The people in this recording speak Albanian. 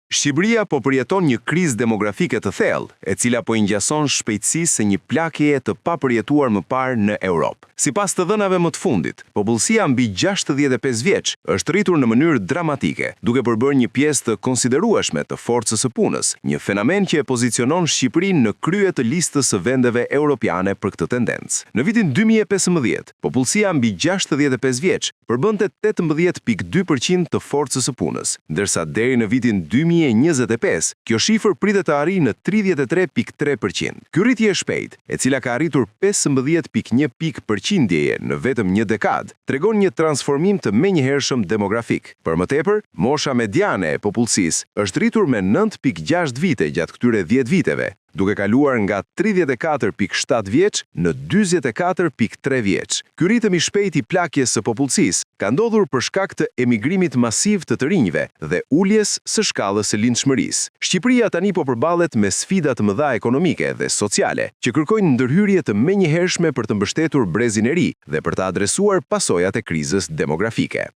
Shqipëria po përjeton një krizë demografike të thellë, e cila po i ngjason shpejtësisë së një plagjeje të papërjetuar më parë në Europë. Sipas të dhënave më të fundit, popullsia mbi 65 vjeç është rritur në mënyrë dramatike, duke përbërë një pjesë të konsiderueshme të forcës së punës, një fenomen që e pozicionon Shqipërinë në krye të listës së vendeve europiane për këtë tendencë. Në vitin 2015, popullsia mbi 65 vjeç përbënte 18.2% të forcës së punës, ndërsa deri në vitin 2025, kjo shifër pritet të arrijë në 33.3%. Ky rritje e shpejtë, e cila ka arritur 15.1% në vetëm një dekadë, tregon një transformim të menjëhershëm demografik. Për më tepër, mosha mediane e popullsisë është rritur me 9.6 vite gjatë këtyre 10 viteve, duke kaluar nga 34.7 vjeç në 44.3 vjeç. Ky ritëm i shpejt i plakjes së popullsisë ka ndodhur për shkak të emigrimit masiv të rinjve dhe uljes së shkallës së lindshmërisë. Shqipëria tani po përballet me sfida të mëdha ekonomike dhe sociale, që kërkojnë ndërhyrje të menjëhershme për të mbështetur brezin e ri dhe për të adresuar pasojat e krizës demografike.